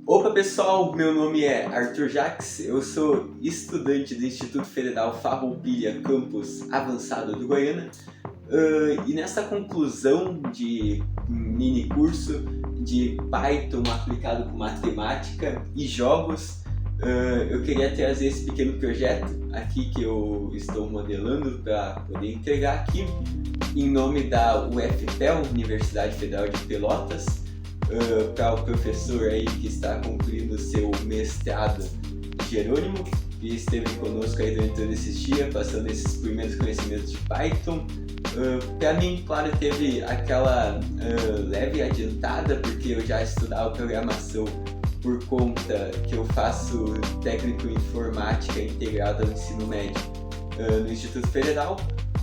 Opa pessoal, meu nome é Arthur Jacques, eu sou estudante do Instituto Federal Farroupilha Campus Avançado do Goiânia e nessa conclusão de mini curso de Python aplicado com matemática e jogos, eu queria trazer esse pequeno projeto aqui que eu estou modelando para poder entregar aqui em nome da UFPEL, Universidade Federal de Pelotas, para o professor aí que está concluindo seu mestrado, Jerônimo, que esteve conosco aí durante todos esses dias, passando esses primeiros conhecimentos de Python. Para mim, claro, teve aquela leve adiantada, porque eu já estudava programação por conta que eu faço técnico em informática integrado ao ensino médio no Instituto Federal.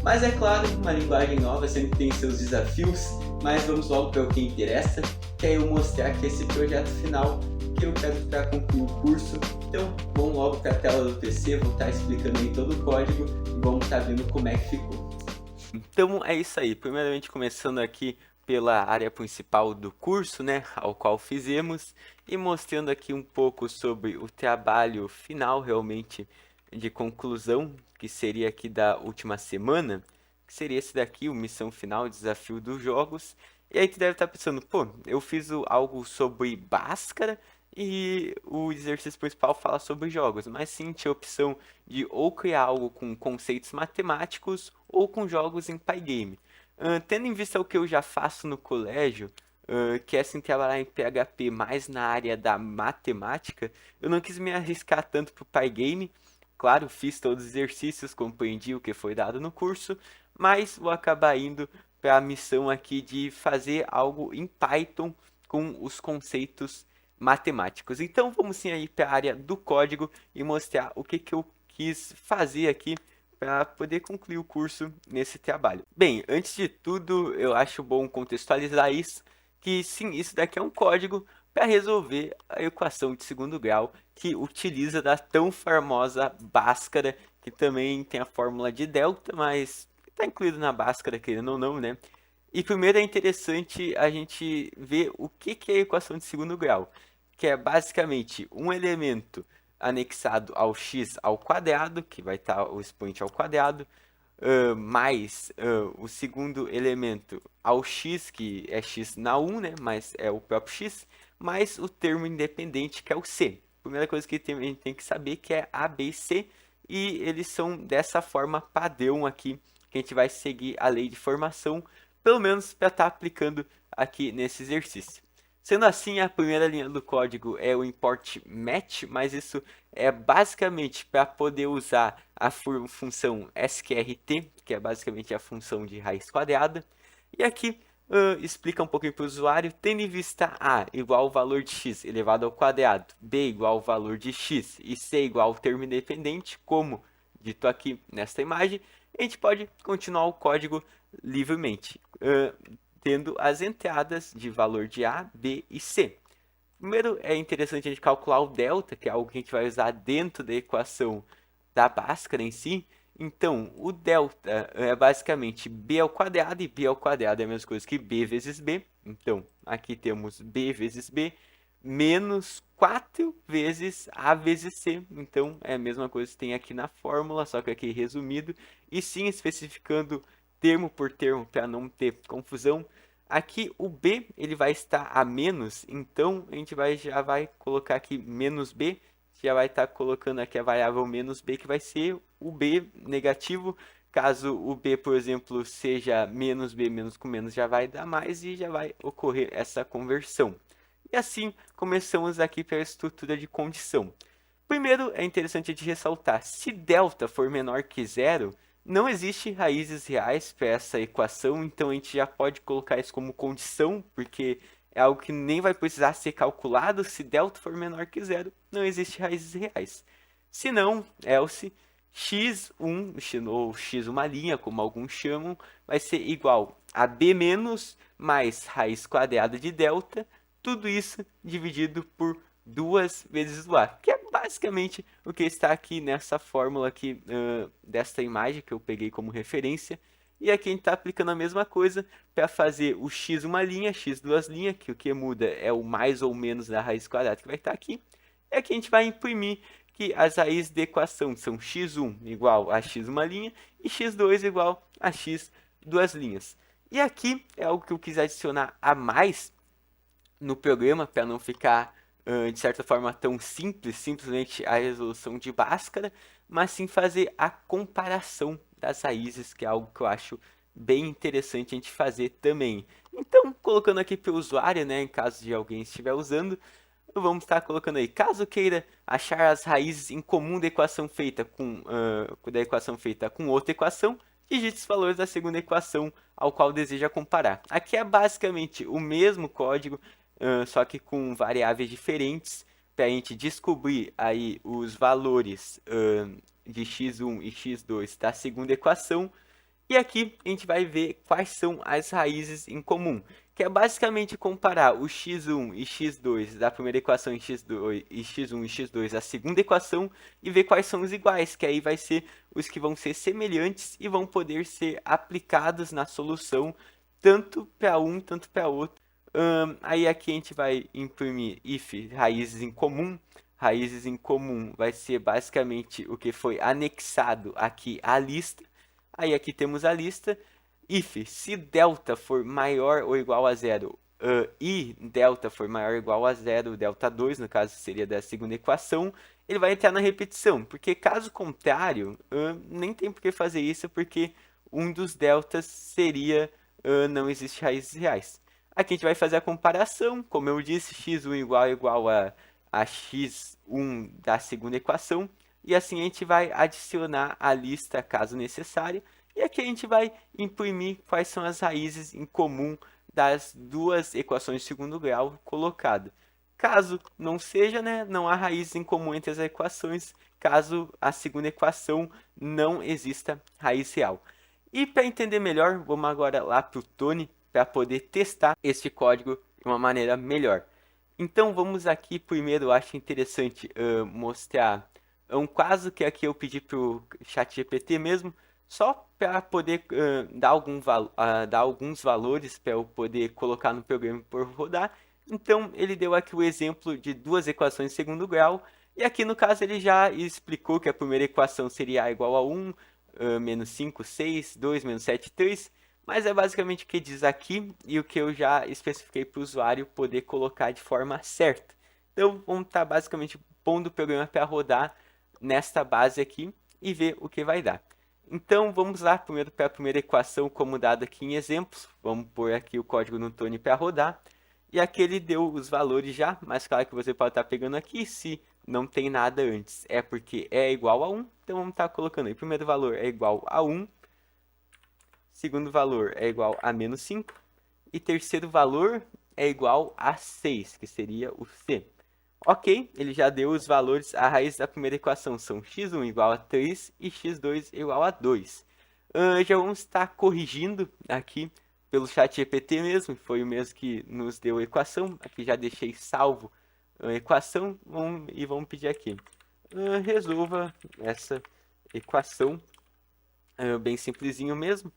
Mas é claro, uma linguagem nova sempre tem seus desafios, mas vamos logo para o que interessa, que é eu mostrar aqui esse projeto final que eu quero para concluir o curso. Então vamos logo para a tela do PC, vou estar explicando aí todo o código e vamos estar vendo como é que ficou. Então é isso aí, primeiramente começando aqui pela área principal do curso, né, ao qual fizemos, e mostrando aqui um pouco sobre o trabalho final realmente de conclusão, que seria aqui da última semana, que seria esse daqui, o missão final, desafio dos jogos. E aí tu deve estar pensando, pô, eu fiz algo sobre Bhaskara e o exercício principal fala sobre jogos, mas sim tinha a opção de ou criar algo com conceitos matemáticos ou com jogos em Pygame. Tendo em vista o que eu já faço no colégio, que é assim trabalhar em PHP mais na área da matemática, eu não quis me arriscar tanto para o Pygame. Claro, fiz todos os exercícios, compreendi o que foi dado no curso, mas vou acabar indo para a missão aqui de fazer algo em Python com os conceitos matemáticos. Então vamos sim aí para a área do código e mostrar o que eu quis fazer aqui para poder concluir o curso nesse trabalho. Bem, antes de tudo, eu acho bom contextualizar isso, que sim, isso daqui é um código para resolver a equação de segundo grau que utiliza da tão famosa Bhaskara, que também tem a fórmula de delta, mas está incluído na Bhaskara, querendo ou não, né? E primeiro é interessante a gente ver o que é a equação de segundo grau, que é basicamente um elemento anexado ao x ao quadrado, que vai estar o expoente ao quadrado, mais o segundo elemento ao x, que é x na 1, né, mas é o próprio x, mais o termo independente, que é o c. Primeira coisa que a gente tem que saber que é a, b e c, e eles são dessa forma padrão aqui, que a gente vai seguir a lei de formação, pelo menos para estar aplicando aqui nesse exercício. Sendo assim, a primeira linha do código é o import match, mas isso é basicamente para poder usar a função sqrt, que é basicamente a função de raiz quadrada. E aqui explica um pouquinho para o usuário, tendo em vista a igual ao valor de x elevado ao quadrado, b igual ao valor de x e c igual ao termo independente, como dito aqui nesta imagem, a gente pode continuar o código livremente, tendo as entradas de valor de A, B e C. Primeiro é interessante a gente calcular o delta, que é algo que a gente vai usar dentro da equação da Bhaskara em si. Então, o delta é basicamente b ao quadrado, e b ao quadrado é a mesma coisa que b vezes b. Então, aqui temos b vezes b, menos 4 vezes a vezes c. Então, é a mesma coisa que tem aqui na fórmula, só que aqui resumido. E sim, especificando termo por termo para não ter confusão. Aqui o b ele vai estar a menos, então a gente já vai colocar aqui menos b, já vai estar colocando aqui a variável menos b, que vai ser o b negativo. Caso o b, por exemplo, seja menos b, menos com menos já vai dar mais e já vai ocorrer essa conversão. E assim começamos aqui pela estrutura de condição. Primeiro é interessante a gente ressaltar, se delta for menor que zero, não existe raízes reais para essa equação, então a gente já pode colocar isso como condição, porque é algo que nem vai precisar ser calculado. Se delta for menor que zero, não existe raízes reais. Se não, else, x1, ou x uma linha, como alguns chamam, vai ser igual a b menos mais raiz quadrada de delta, tudo isso dividido por 2 vezes o a, que é basicamente o que está aqui nessa fórmula aqui desta imagem que eu peguei como referência. E aqui a gente está aplicando a mesma coisa para fazer o x uma linha, x duas linhas, que o que muda é o mais ou menos da raiz quadrada que vai estar aqui. E aqui a gente vai imprimir que as raízes da equação são x1 igual a x uma linha e x2 igual a x duas linhas. E aqui é algo que eu quis adicionar a mais no programa para não ficar, de certa forma, tão simples, simplesmente a resolução de Bhaskara, mas sim fazer a comparação das raízes, que é algo que eu acho bem interessante a gente fazer também. Então, colocando aqui para o usuário, né, em caso de alguém estiver usando, vamos estar colocando aí, caso queira achar as raízes em comum da equação feita com outra equação, digite os valores da segunda equação ao qual deseja comparar. Aqui é basicamente o mesmo código, só que com variáveis diferentes, para a gente descobrir aí os valores de x1 e x2 da segunda equação. E aqui a gente vai ver quais são as raízes em comum, que é basicamente comparar o x1 e x2 da primeira equação e x1 e x2 da segunda equação e ver quais são os iguais, que aí vai ser os que vão ser semelhantes e vão poder ser aplicados na solução tanto para um, tanto para outro. Aí aqui a gente vai imprimir if raízes em comum. Raízes em comum vai ser basicamente o que foi anexado aqui à lista. Aí aqui temos a lista. If, se delta for maior ou igual a zero e delta for maior ou igual a zero, delta 2, no caso seria da segunda equação, ele vai entrar na repetição, porque caso contrário, nem tem por que fazer isso, porque um dos deltas seria não existe raízes reais. Aqui a gente vai fazer a comparação, como eu disse, x1 igual a x1 da segunda equação, e assim a gente vai adicionar a lista caso necessário, e aqui a gente vai imprimir quais são as raízes em comum das duas equações de segundo grau colocadas. Caso não seja, né, não há raiz em comum entre as equações, caso a segunda equação não exista raiz real. E para entender melhor, vamos agora lá para o Tony para poder testar este código de uma maneira melhor. Então vamos aqui primeiro, eu acho interessante mostrar um caso que aqui eu pedi para o ChatGPT mesmo, só para poder dar alguns valores para eu poder colocar no programa por rodar. Então ele deu aqui o exemplo de duas equações de segundo grau, e aqui no caso ele já explicou que a primeira equação seria A igual a 1, menos 5, 6, 2, menos 7, 3, mas é basicamente o que diz aqui e o que eu já especifiquei para o usuário poder colocar de forma certa. Então vamos estar basicamente pondo o programa para rodar nesta base aqui e ver o que vai dar. Então vamos lá primeiro para a primeira equação como dado aqui em exemplos. Vamos pôr aqui o código no Tony para rodar. E aqui ele deu os valores já, mas claro que você pode estar pegando aqui se não tem nada antes. É porque é igual a 1, então vamos estar colocando aí. Primeiro valor é igual a 1, segundo valor é igual a menos 5, e terceiro valor é igual a 6, que seria o C. Ok, ele já deu os valores, a raiz da primeira equação são x1 igual a 3 e x2 igual a 2. Já vamos estar corrigindo aqui pelo chat GPT mesmo, foi o mesmo que nos deu a equação. Aqui já deixei salvo a equação e vamos pedir aqui. Resolva essa equação, bem simplesinho mesmo,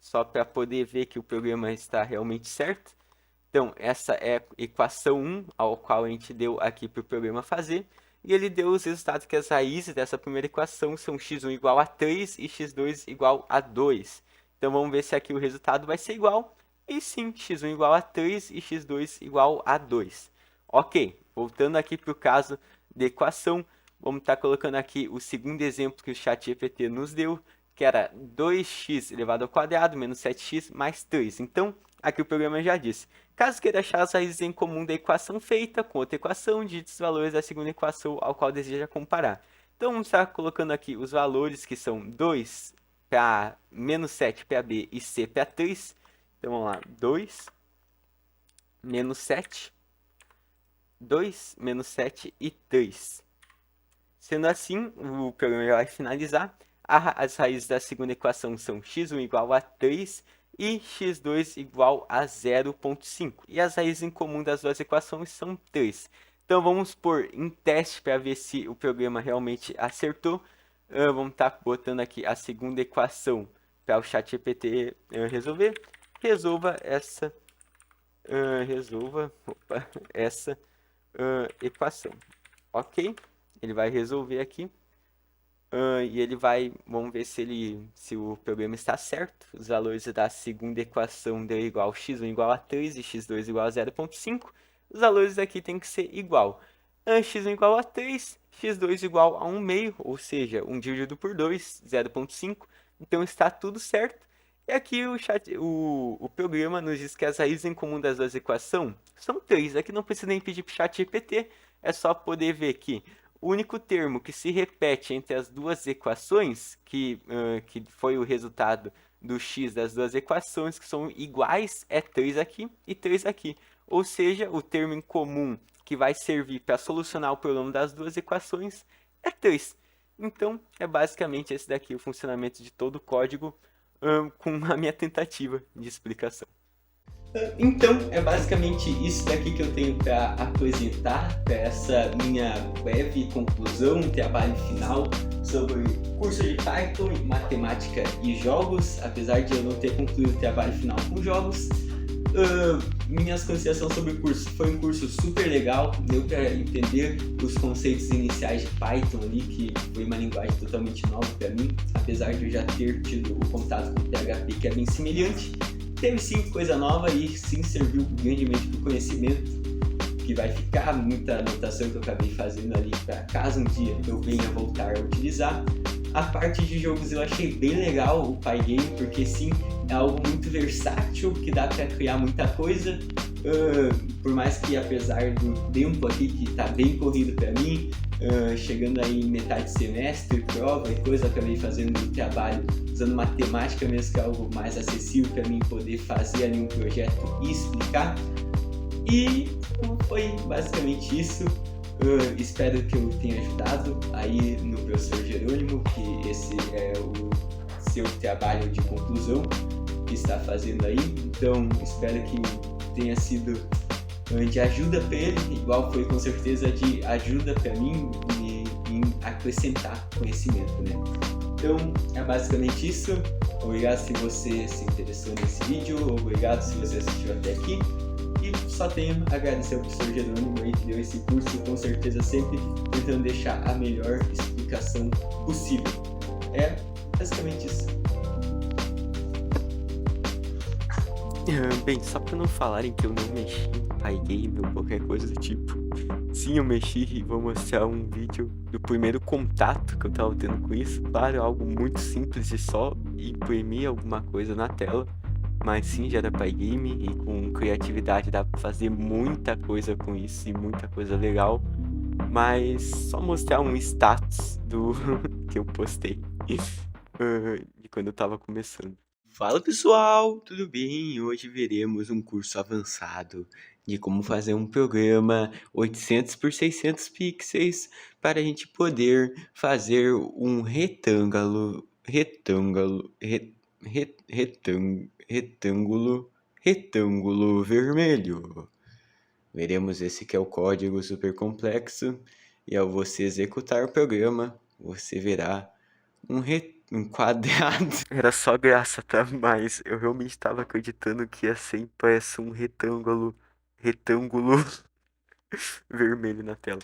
só para poder ver que o programa está realmente certo. Então, essa é a equação 1, ao qual a gente deu aqui para o programa fazer. E ele deu os resultados que as raízes dessa primeira equação são x1 igual a 3 e x2 igual a 2. Então, vamos ver se aqui o resultado vai ser igual. E sim, x1 igual a 3 e x2 igual a 2. Ok, voltando aqui para o caso de equação, vamos estar colocando aqui o segundo exemplo que o ChatGPT nos deu, que era 2x elevado ao quadrado menos 7x mais 3. Então, aqui o programa já disse. Caso queira achar as raízes em comum da equação feita com outra equação, digite os valores da segunda equação ao qual deseja comparar. Então, vamos estar colocando aqui os valores que são 2 para menos 7 para B e C para 3. Então, vamos lá. 2 menos 7, 2 menos 7 e 3. Sendo assim, o programa vai finalizar. As raízes da segunda equação são x1 igual a 3 e x2 igual a 0,5. E as raízes em comum das duas equações são 3. Então vamos pôr em teste para ver se o programa realmente acertou. Vamos estar botando aqui a segunda equação para o ChatGPT resolver, resolva essa, essa equação, ok? Ele vai resolver aqui. E ele vai, vamos ver se o problema está certo. Os valores da segunda equação deu igual x1 igual a 3 e x2 igual a 0,5. Os valores aqui tem que ser igual. X1 igual a 3, x2 igual a 1 meio, ou seja, 1 dividido por 2, 0,5. Então está tudo certo. E aqui o programa nos diz que as raízes em comum das duas equações são 3. Aqui não precisa nem pedir para o ChatGPT, é só poder ver que o único termo que se repete entre as duas equações, que foi o resultado do x das duas equações, que são iguais, é 3 aqui e 3 aqui. Ou seja, o termo em comum que vai servir para solucionar o problema das duas equações é 3. Então, é basicamente esse daqui o funcionamento de todo o código com a minha tentativa de explicação. Então, é basicamente isso daqui que eu tenho para apresentar, para essa minha breve conclusão, trabalho final sobre curso de Python, matemática e jogos. Apesar de eu não ter concluído o trabalho final com jogos, minhas considerações sobre o curso. Foi um curso super legal, deu para entender os conceitos iniciais de Python ali, que foi uma linguagem totalmente nova para mim, apesar de eu já ter tido o contato com o PHP, que é bem semelhante. Teve sim coisa nova e sim serviu grandemente para o conhecimento, que vai ficar muita anotação que eu acabei fazendo ali para caso um dia eu venha voltar a utilizar. A parte de jogos eu achei bem legal o Pygame, porque sim, é algo muito versátil, que dá para criar muita coisa. Por mais que apesar do tempo aqui que está bem corrido para mim, chegando aí em metade de semestre, prova e coisa, eu acabei fazendo um trabalho usando matemática mesmo, que é algo mais acessível para mim poder fazer ali um projeto e explicar. E foi basicamente isso. Espero que eu tenha ajudado aí no professor Jerônimo, que esse é o seu trabalho de conclusão que está fazendo aí. Então, espero que tenha sido de ajuda para ele, igual foi com certeza de ajuda para mim em acrescentar conhecimento, né? Então, é basicamente isso. Obrigado se você se interessou nesse vídeo, obrigado se você assistiu até aqui. E só tenho a agradecer ao professor Jerônimo aí que deu esse curso, com certeza sempre tentando deixar a melhor explicação possível. É basicamente isso. Bem, só para não falarem que eu não mexi em Pygame ou qualquer coisa do tipo, sim, eu mexi e vou mostrar um vídeo do primeiro contato que eu tava tendo com isso. Claro, algo muito simples de só imprimir alguma coisa na tela, mas sim, já era Pygame e com criatividade dá pra fazer muita coisa com isso e muita coisa legal. Mas só mostrar um status do que eu postei de quando eu tava começando. Fala pessoal, tudo bem? Hoje veremos um curso avançado de como fazer um programa 800 por 600 pixels para a gente poder fazer um retângulo vermelho. Veremos esse que é o código super complexo e ao você executar o programa, você verá um quadrado. Era só graça, tá? Mas eu realmente estava acreditando que ia ser impresso um retângulo vermelho na tela.